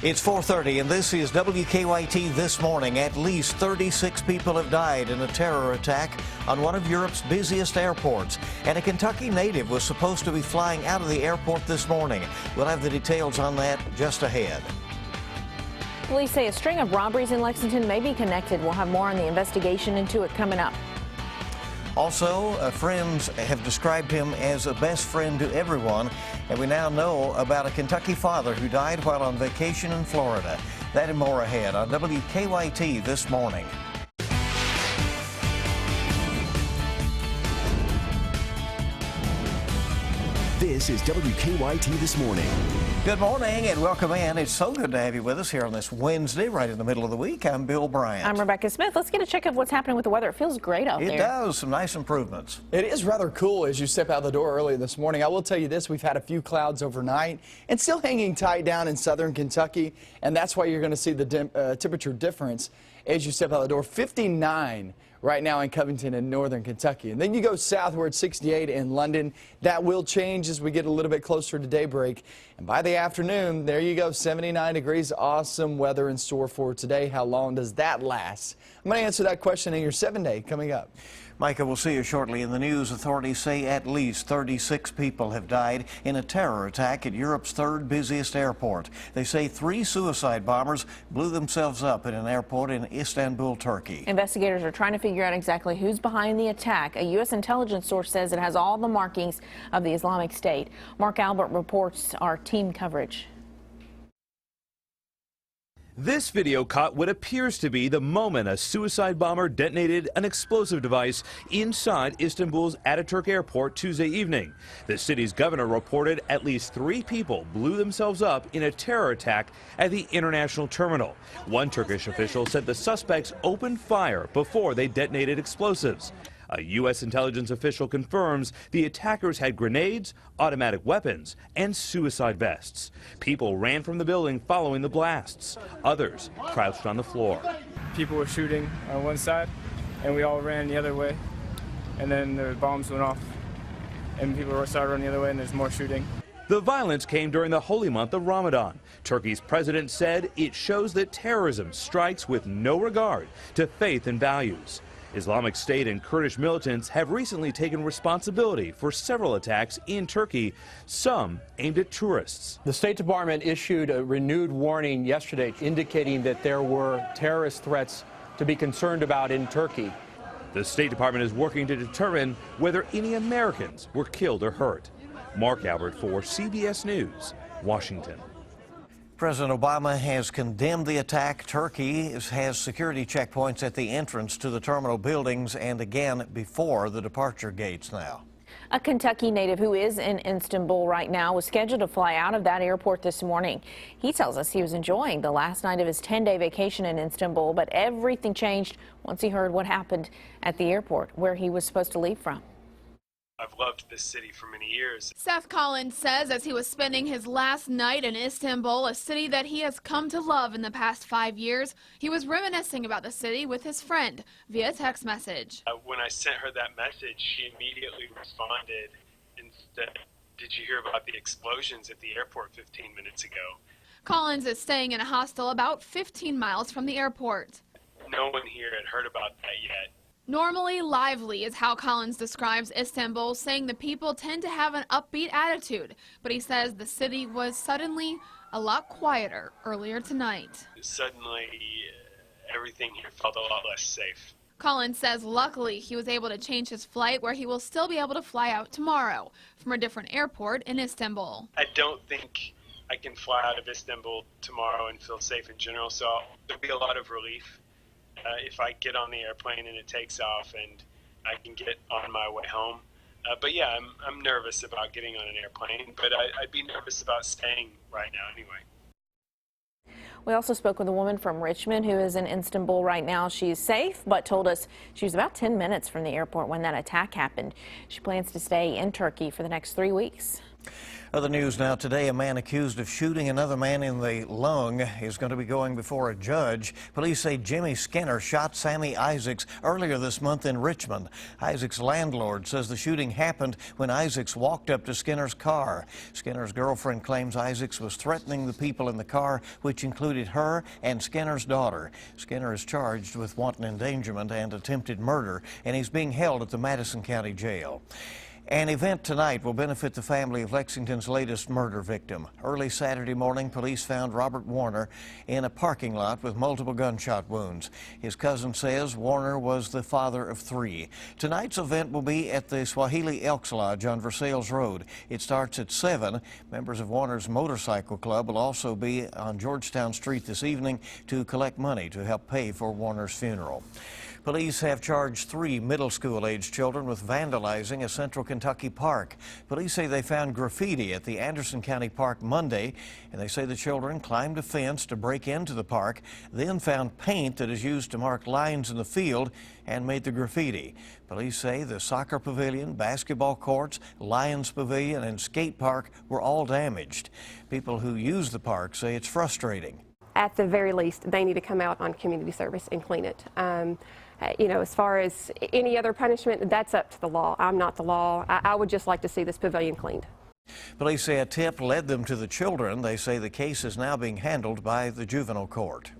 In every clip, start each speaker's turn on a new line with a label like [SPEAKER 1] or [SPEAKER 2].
[SPEAKER 1] It's 4:30 and this is WKYT This Morning. At least 36 people have died in a terror attack on one of Europe's busiest airports. And a Kentucky native was supposed to be flying out of the airport this morning. We'll have the details on that just ahead.
[SPEAKER 2] Police say a string of robberies in Lexington may be connected. We'll have more on the investigation into it coming up.
[SPEAKER 1] Also, friends have described him as a best friend to everyone, and we now know about a Kentucky father who died while on vacation in Florida. That and more ahead on WKYT This Morning.
[SPEAKER 3] This is WKYT This Morning.
[SPEAKER 1] Good morning and welcome in. It's so good to have you with us here on this Wednesday, right in the middle of the week. I'm Bill Bryant.
[SPEAKER 2] I'm Rebecca Smith. Let's get a check of what's happening with the weather. It feels great out there.
[SPEAKER 1] It does. Some nice improvements.
[SPEAKER 4] It is rather cool as you step out the door early this morning. I will tell you this, we've had a few clouds overnight and still hanging tight down in southern Kentucky, and that's why you're going to see the temperature difference as you step out the door. 59 right now in Covington in northern Kentucky. And then you go southward, 68 in London. That will change as we get a little bit closer to daybreak. And by the afternoon, there you go, 79 degrees. Awesome weather in store for today. How long does that last? I'm going to answer that question in your 7-day coming up.
[SPEAKER 1] Micah, we'll see you shortly. In the news, authorities say at least 36 people have died in a terror attack at Europe's third busiest airport. They say 3 suicide bombers blew themselves up at an airport in Istanbul, Turkey.
[SPEAKER 2] Investigators are trying to figure out exactly who's behind the attack. A U.S. intelligence source says it has all the markings of the Islamic State. Mark Albert reports our team coverage.
[SPEAKER 5] This video caught what appears to be the moment a suicide bomber detonated an explosive device inside Istanbul's Ataturk airport Tuesday evening. The city's governor reported at least 3 people blew themselves up in a terror attack at the international terminal. One Turkish official said the suspects opened fire before they detonated explosives. A U.S. intelligence official confirms the attackers had grenades, automatic weapons, and suicide vests. People ran from the building following the blasts. Others crouched on the floor.
[SPEAKER 6] People were shooting on one side, and we all ran the other way. And then the bombs went off, and people started running the other way, and there's more shooting.
[SPEAKER 5] The violence came during the holy month of Ramadan. Turkey's president said it shows that terrorism strikes with no regard to faith and values. Islamic State and Kurdish militants have recently taken responsibility for several attacks in Turkey, some aimed at tourists.
[SPEAKER 7] The State Department issued a renewed warning yesterday indicating that there were terrorist threats to be concerned about in Turkey.
[SPEAKER 5] The State Department is working to determine whether any Americans were killed or hurt. Mark Albert for CBS News, Washington.
[SPEAKER 1] President Obama has condemned the attack. Turkey has security checkpoints at the entrance to the terminal buildings and again before the departure gates now.
[SPEAKER 2] A Kentucky native who is in Istanbul right now was scheduled to fly out of that airport this morning. He tells us he was enjoying the last night of his 10-day vacation in Istanbul, but everything changed once he heard what happened at the airport where he was supposed to leave from.
[SPEAKER 8] I've loved this city for many years.
[SPEAKER 9] Seth Collins says as he was spending his last night in Istanbul, a city that he has come to love in the past 5 years, he was reminiscing about the city with his friend via text message.
[SPEAKER 8] When I sent her that message, she immediately responded and said, "Did you hear about the explosions at the airport 15 minutes ago?"
[SPEAKER 9] Collins is staying in a hostel about 15 miles from the airport.
[SPEAKER 8] No one here had heard about that yet.
[SPEAKER 9] Normally lively is how Collins describes Istanbul, saying the people tend to have an upbeat attitude, but he says the city was suddenly a lot quieter earlier tonight.
[SPEAKER 8] Suddenly, everything here felt a lot less safe.
[SPEAKER 9] Collins says luckily he was able to change his flight where he will still be able to fly out tomorrow from a different airport in Istanbul.
[SPEAKER 8] I don't think I can fly out of Istanbul tomorrow and feel safe in general, so there'll be a lot of relief if I get on the airplane and it takes off and I can get on my way home. But yeah, I'm nervous about getting on an airplane, but I'd be nervous about staying right now anyway.
[SPEAKER 2] We also spoke with a woman from Richmond who is in Istanbul right now. She's safe, but told us she was about 10 minutes from the airport when that attack happened. She plans to stay in Turkey for the next 3 weeks.
[SPEAKER 1] Other news now today, a man accused of shooting another man in the lung is going to be going before a judge. Police say Jimmy Skinner shot Sammy Isaacs earlier this month in Richmond. Isaacs' landlord says the shooting happened when Isaacs walked up to Skinner's car. Skinner's girlfriend claims Isaacs was threatening the people in the car, which included her and Skinner's daughter. Skinner is charged with wanton endangerment and attempted murder, and he's being held at the Madison County Jail. An event tonight will benefit the family of Lexington's latest murder victim. Early Saturday morning, police found Robert Warner in a parking lot with multiple gunshot wounds. His cousin says Warner was the father of 3. Tonight's event will be at the Swahili Elks Lodge on Versailles Road. It starts at 7. Members of Warner's motorcycle club will also be on Georgetown Street this evening to collect money to help pay for Warner's funeral. Police have charged 3 middle school-aged children with vandalizing a Central Kentucky park. Police say they found graffiti at the Anderson County Park Monday, and they say the children climbed a fence to break into the park, then found paint that is used to mark lines in the field and made the graffiti. Police say the soccer pavilion, basketball courts, Lions Pavilion, and skate park were all damaged. People who use the park say it's frustrating.
[SPEAKER 10] At the very least, they need to come out on community service and clean it. You know, as far as any other punishment, that's up to the law. I'm not the law. I would just like to see this pavilion cleaned.
[SPEAKER 1] Police say a tip led them to the children. They say the case is now being handled by the juvenile court.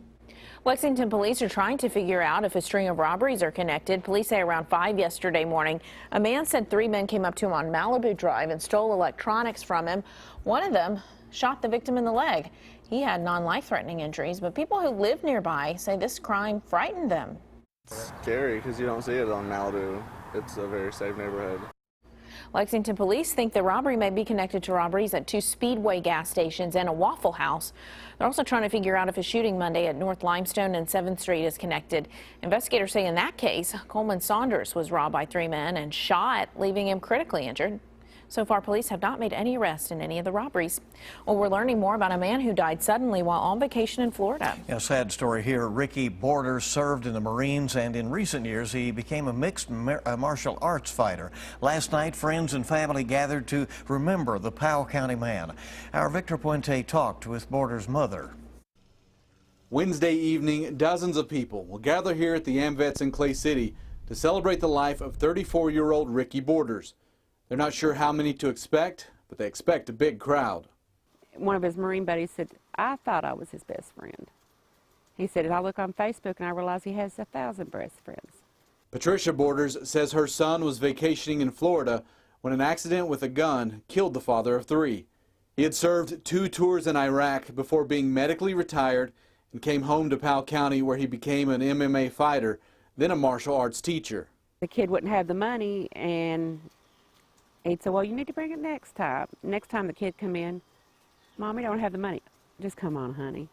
[SPEAKER 2] Lexington police are trying to figure out if a string of robberies are connected. Police say around 5 yesterday morning, a man said 3 men came up to him on Malibu Drive and stole electronics from him. One of them shot the victim in the leg. He had non-life-threatening injuries, but people who live nearby say this crime frightened them.
[SPEAKER 11] It's scary because you don't see it on Malibu. It's a very safe neighborhood.
[SPEAKER 2] Lexington police think the robbery may be connected to robberies at 2 Speedway gas stations and a Waffle House. They're also trying to figure out if a shooting Monday at North Limestone and 7th Street is connected. Investigators say in that case, Coleman Saunders was robbed by 3 men and shot, leaving him critically injured. So far, police have not made any arrests in any of the robberies. Well, we're learning more about a man who died suddenly while on vacation in Florida.
[SPEAKER 1] A sad story here. Ricky Borders served in the Marines, and in recent years, he became a mixed martial arts fighter. Last night, friends and family gathered to remember the Powell County man. Our Victor Puente talked with Borders' mother.
[SPEAKER 12] Wednesday evening, dozens of people will gather here at the AmVets in Clay City to celebrate the life of 34-year-old Ricky Borders. They're not sure how many to expect, but they expect a big crowd.
[SPEAKER 13] One of his Marine buddies said, I thought I was his best friend. He said, I look on Facebook and I realize he has 1,000 best friends.
[SPEAKER 12] Patricia Borders says her son was vacationing in Florida when an accident with a gun killed the father of 3. He had served 2 tours in Iraq before being medically retired and came home to Powell County, where he became an MMA fighter, then a martial arts teacher.
[SPEAKER 13] The kid wouldn't have the money, and he'd say, well, you need to bring it next time. Next time the kid come in, Mommy don't have the money. Just come on, honey.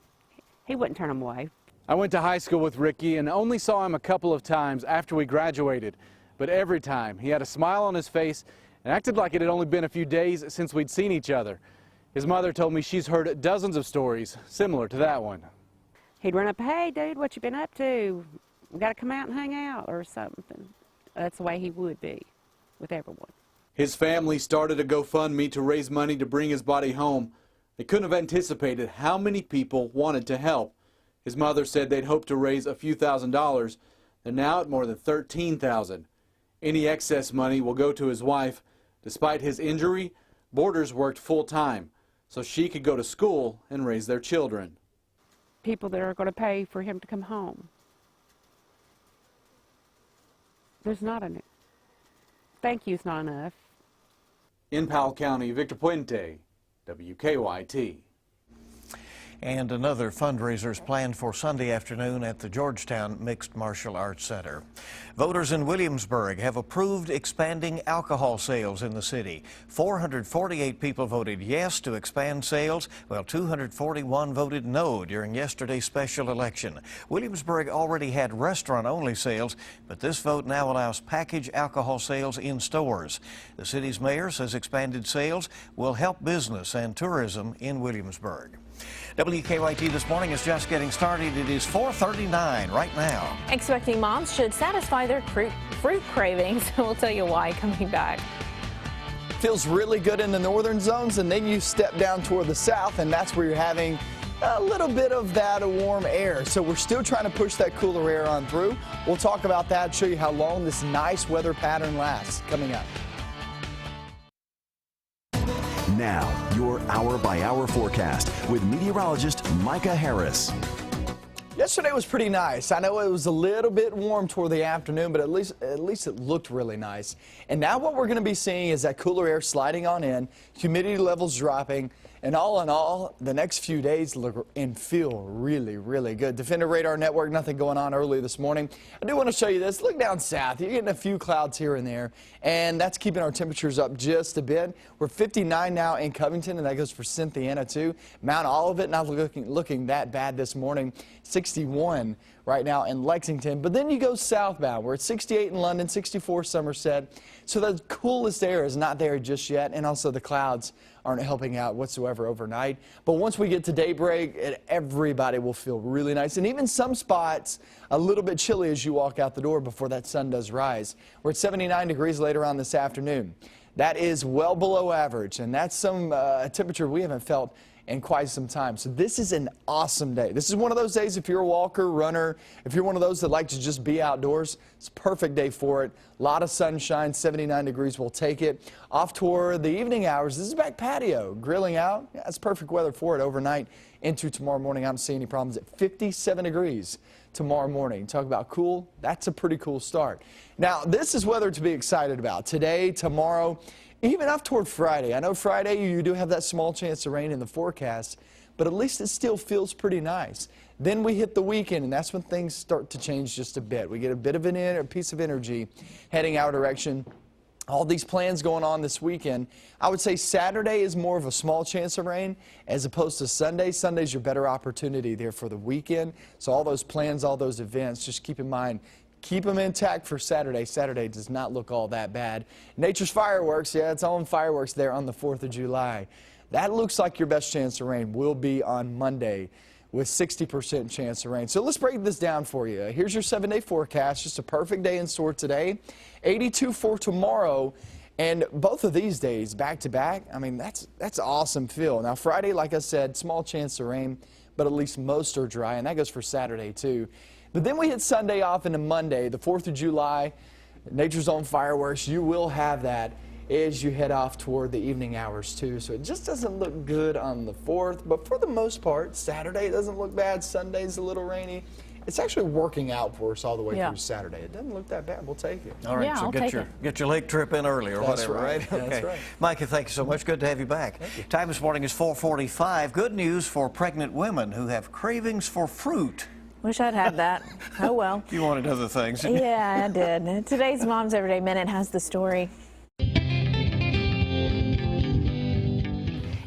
[SPEAKER 13] He wouldn't turn him away.
[SPEAKER 12] I went to high school with Ricky and only saw him a couple of times after we graduated. But every time, he had a smile on his face and acted like it had only been a few days since we'd seen each other. His mother told me she's heard dozens of stories similar to that one.
[SPEAKER 13] He'd run up, hey, dude, what you been up to? We got to come out and hang out or something. That's the way he would be with everyone.
[SPEAKER 12] His family started a GoFundMe to raise money to bring his body home. They couldn't have anticipated how many people wanted to help. His mother said they'd hoped to raise a few $1,000s. They're now at more than $13,000. Any excess money will go to his wife. Despite his injury, Borders worked full-time so she could go to school and raise their children.
[SPEAKER 13] People that are going to pay for him to come home. There's not enough. Thank you is not enough.
[SPEAKER 12] In Powell County, Victor Puente, WKYT.
[SPEAKER 1] And another fundraiser is planned for Sunday afternoon at the Georgetown Mixed Martial Arts Center. Voters in Williamsburg have approved expanding alcohol sales in the city. 448 people voted yes to expand sales, while 241 voted no during yesterday's special election. Williamsburg already had restaurant-only sales, but this vote now allows packaged alcohol sales in stores. The city's mayor says expanded sales will help business and tourism in Williamsburg. WKYT This Morning is just getting started. It is 4:39 right now.
[SPEAKER 2] Expecting moms should satisfy their fruit cravings. We'll tell you why coming back.
[SPEAKER 4] Feels really good in the northern zones, and then you step down toward the south, and that's where you're having a little bit of that warm air. So we're still trying to push that cooler air on through. We'll talk about that, show you how long this nice weather pattern lasts coming up.
[SPEAKER 3] Now, your hour-by-hour forecast with meteorologist Micah Harris.
[SPEAKER 4] Yesterday was pretty nice. I know it was a little bit warm toward the afternoon, but at least it looked really nice. And now what we're going to be seeing is that cooler air sliding on in, humidity levels dropping, and all in all, the next few days look and feel really, really good. Defender Radar Network, nothing going on early this morning. I do want to show you this. Look down south. You're getting a few clouds here and there, and that's keeping our temperatures up just a bit. We're 59 now in Covington, and that goes for Cynthiana too. Mount Olivet not looking that bad this morning. 61 right now in Lexington, but then you go southbound. We're at 68 in London, 64 Somerset. So the coolest air is not there just yet, and also the clouds aren't helping out whatsoever overnight. But once we get to daybreak, everybody will feel really nice, and even some spots a little bit chilly as you walk out the door before that sun does rise. We're at 79 degrees later on this afternoon. That is well below average, and that's some temperature we haven't felt in quite some time. So this is an awesome day. This is one of those days, if you're a walker, runner, if you're one of those that like to just be outdoors, it's a perfect day for it. A lot of sunshine, 79 degrees, we'll take it. Off toward the evening hours, this is back patio, grilling out. Yeah, it's perfect weather for it overnight into tomorrow morning. I don't see any problems at 57 degrees tomorrow morning. Talk about cool, that's a pretty cool start. Now, this is weather to be excited about. Today, tomorrow, even up toward Friday. I know Friday you do have that small chance of rain in the forecast, but at least it still feels pretty nice. Then we hit the weekend, and that's when things start to change just a bit. We get a bit of a piece of energy heading our direction. All these plans going on this weekend. I would say Saturday is more of a small chance of rain as opposed to Sunday. Sunday's your better opportunity there for the weekend. So all those plans, all those events, just keep in mind, keep them intact for Saturday. Saturday does not look all that bad. Nature's fireworks, yeah, it's on fireworks there on the 4th of July. That looks like your best chance of rain will be on Monday with 60% chance of rain. So let's break this down for you. Here's your 7-day forecast. Just a perfect day in store today. 82 for tomorrow. And both of these days, back to back, I mean, that's awesome feel. Now, Friday, like I said, small chance of rain, but at least most are dry, and that goes for Saturday, too. But then we hit Sunday off into Monday, the 4th of July, Nature's Own fireworks. You will have that as you head off toward the evening hours, too. So it just doesn't look good on the 4th, but for the most part, Saturday doesn't look bad. Sunday's a little rainy. It's actually working out for us all the way through Saturday. It doesn't look that bad. We'll take it.
[SPEAKER 1] All right, so get your lake trip in early or
[SPEAKER 4] That's
[SPEAKER 1] whatever,
[SPEAKER 4] right?
[SPEAKER 1] Okay.
[SPEAKER 4] That's right.
[SPEAKER 1] Micah, thank you so much. Good to have you back.
[SPEAKER 4] Thank you.
[SPEAKER 1] Time this morning is 4:45. Good news for pregnant women who have cravings for fruit.
[SPEAKER 2] Wish I'd had that. Oh, well.
[SPEAKER 1] You wanted other things.
[SPEAKER 2] Yeah, I did. Today's Mom's Everyday Minute has the story.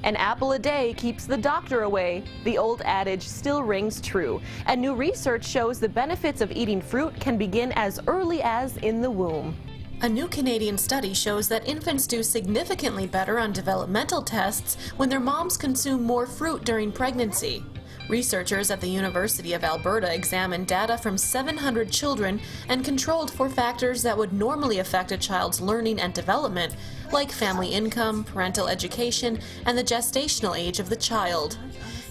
[SPEAKER 14] An apple a day keeps the doctor away. The old adage still rings true. And new research shows the benefits of eating fruit can begin as early as in the womb.
[SPEAKER 15] A new Canadian study shows that infants do significantly better on developmental tests when their moms consume more fruit during pregnancy. Researchers at the University of Alberta examined data from 700 children and controlled for factors that would normally affect a child's learning and development, like family income, parental education, and the gestational age of the child.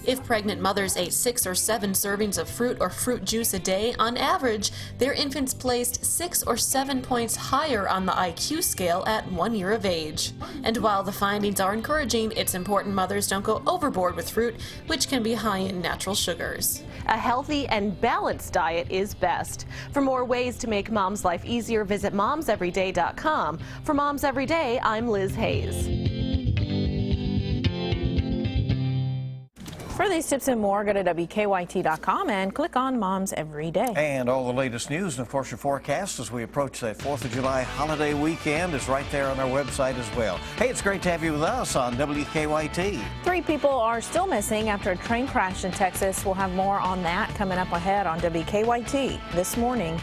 [SPEAKER 15] If pregnant mothers ate 6 or 7 servings of fruit or fruit juice a day, on average, their infants placed 6 or 7 points higher on the IQ scale at 1 year of age. And while the findings are encouraging, it's important mothers don't go overboard with fruit, which can be high in natural sugars.
[SPEAKER 14] A healthy and balanced diet is best. For more ways to make mom's life easier, visit momseveryday.com. For Moms Every Day, I'm Liz Hayes.
[SPEAKER 2] For these tips and more, go to WKYT.com and click on Moms Every Day.
[SPEAKER 1] And all the latest news and, of course, your forecast as we approach that 4th of July holiday weekend is right there on our website as well. Hey, it's great to have you with us on WKYT.
[SPEAKER 2] 3 people are still missing after a train crash in Texas. We'll have more on that coming up ahead on WKYT this morning.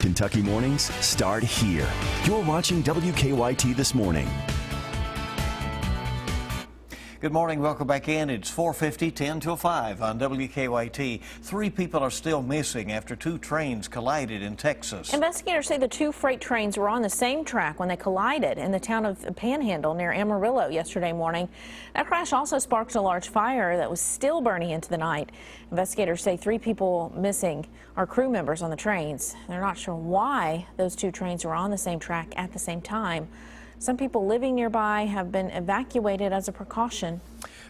[SPEAKER 3] Kentucky mornings start here. You're watching WKYT This Morning.
[SPEAKER 1] Good morning. Welcome back in. It's 4:50, 10 till 5 on WKYT. 3 people are still missing after 2 trains collided in Texas.
[SPEAKER 2] Investigators say the 2 freight trains were on the same track when they collided in the town of Panhandle near Amarillo yesterday morning. That crash also sparked a large fire that was still burning into the night. Investigators say 3 people missing are crew members on the trains. They're not sure why those 2 trains were on the same track at the same time. Some people living nearby have been evacuated as a precaution.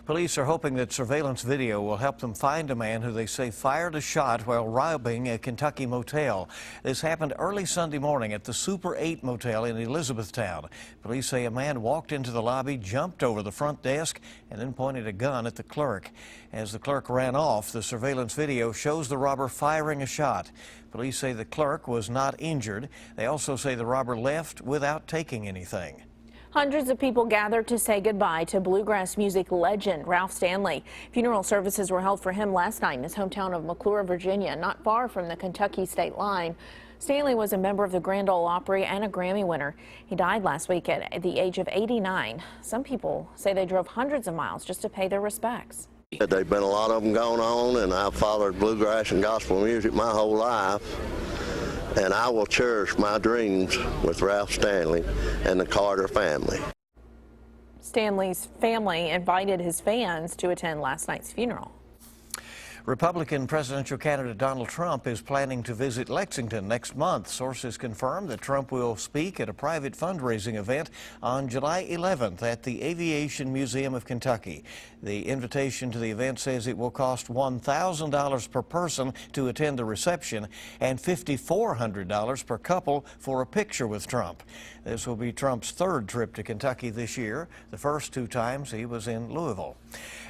[SPEAKER 1] Police are hoping that surveillance video will help them find a man who they say fired a shot while robbing a Kentucky motel. This happened early Sunday morning at the Super 8 motel in Elizabethtown. Police say a man walked into the lobby, jumped over the front desk, and then pointed a gun at the clerk. As the clerk ran off, the surveillance video shows the robber firing a shot. Police say the clerk was not injured. They also say the robber left without taking anything.
[SPEAKER 2] Hundreds of people gathered to say goodbye to bluegrass music legend Ralph Stanley. Funeral services were held for him last night in his hometown of McClure, Virginia, not far from the Kentucky state line. Stanley was a member of the Grand Ole Opry and a Grammy winner. He died last week at the age of 89. Some people say they drove hundreds of miles just to pay their respects.
[SPEAKER 16] There've been a lot of them going on, and I've followed bluegrass and gospel music my whole life. And I will cherish my dreams with Ralph Stanley and the Carter family.
[SPEAKER 2] Stanley's family invited his fans to attend last night's funeral.
[SPEAKER 1] Republican presidential candidate Donald Trump is planning to visit Lexington next month. Sources confirm that Trump will speak at a private fundraising event on July 11th at the Aviation Museum of Kentucky. The invitation to the event says it will cost $1,000 per person to attend the reception and $5,400 per couple for a picture with Trump. This will be Trump's 3rd trip to Kentucky this year. The first 2 times he was in Louisville.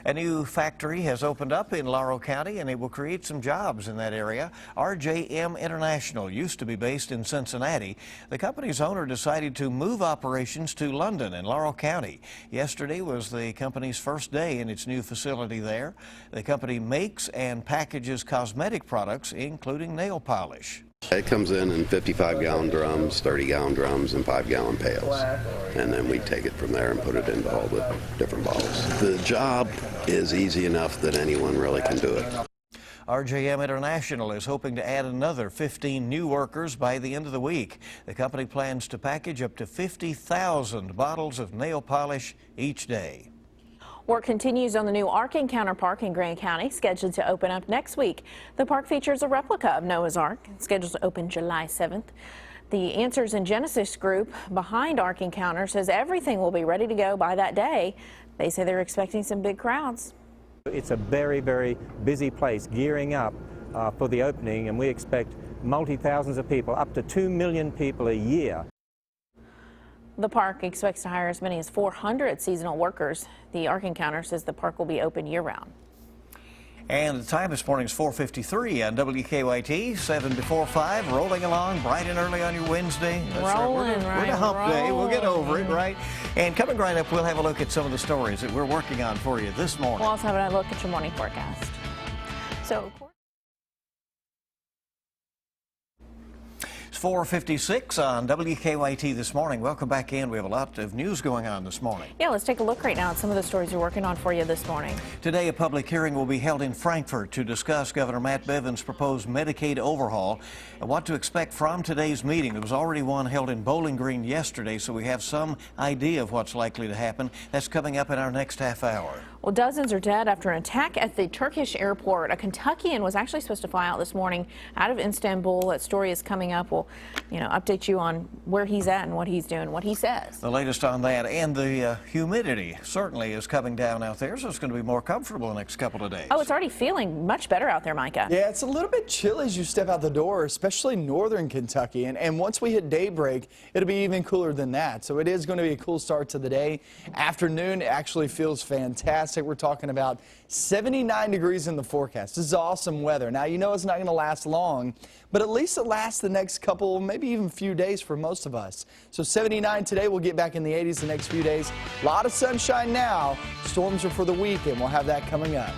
[SPEAKER 1] A new factory has opened up in Laurel County, and it will create some jobs in that area. RJM International used to be based in Cincinnati. The company's owner decided to move operations to London in Laurel County. Yesterday was the company's first day in its new facility there. The company makes and packages cosmetic products, including nail polish.
[SPEAKER 17] It comes in 55-gallon drums, 30-gallon drums, and 5-gallon pails. And then we take it from there and put it into all the different bottles. The job is easy enough that anyone really can do it.
[SPEAKER 1] RJM International is hoping to add another 15 new workers by the end of the week. The company plans to package up to 50,000 bottles of nail polish each day.
[SPEAKER 2] Work continues on the new Ark Encounter Park in Grant County, scheduled to open up next week. The park features a replica of Noah's Ark, scheduled to open July 7th. The Answers in Genesis group behind Ark Encounter says everything will be ready to go by that day. They say they're expecting some big crowds.
[SPEAKER 18] It's a very, very busy place, gearing up for the opening, and we expect multi-thousands of people, up to 2 million people a year.
[SPEAKER 2] The park expects to hire as many as 400 seasonal workers. The Ark Encounter says the park will be open year-round.
[SPEAKER 1] And the time this morning is 4:53 on WKYT, 7 before 5, rolling along bright and early on your Wednesday.
[SPEAKER 2] Rolling,
[SPEAKER 1] we're to hump day. We'll get over it, right? And coming right up, we'll have a look at some of the stories that we're working on for you this morning.
[SPEAKER 2] We'll also have a look at your morning forecast. So.
[SPEAKER 1] It's 4:56 on WKYT this morning. Welcome back in. We have a lot of news going on this morning.
[SPEAKER 2] Yeah, let's take a look right now at some of the stories we're working on for you this morning.
[SPEAKER 1] Today, a public hearing will be held in Frankfort to discuss Governor Matt Bevin's proposed Medicaid overhaul and what to expect from today's meeting. There was already one held in Bowling Green yesterday, so we have some idea of what's likely to happen. That's coming up in our next half hour.
[SPEAKER 2] Well, dozens are dead after an attack at the Turkish airport. A Kentuckian was actually supposed to fly out this morning out of Istanbul. That story is coming up. We'll, update you on where he's at and what he's doing, what he says.
[SPEAKER 1] The latest on that, and the humidity certainly is coming down out there, so it's going to be more comfortable the next couple of days.
[SPEAKER 2] Oh, it's already feeling much better out there, Micah.
[SPEAKER 4] Yeah, it's a little bit chilly as you step out the door, especially northern Kentucky. And once we hit daybreak, it'll be even cooler than that. So it is going to be a cool start to the day. Afternoon actually feels fantastic. We're talking about 79 degrees in the forecast. This is awesome weather. Now, you know it's not going to last long, but at least it lasts the next couple, maybe even few days for most of us. So 79 today, we'll get back in the 80s the next few days. A lot of sunshine now. Storms are for the weekend. We'll have that coming up.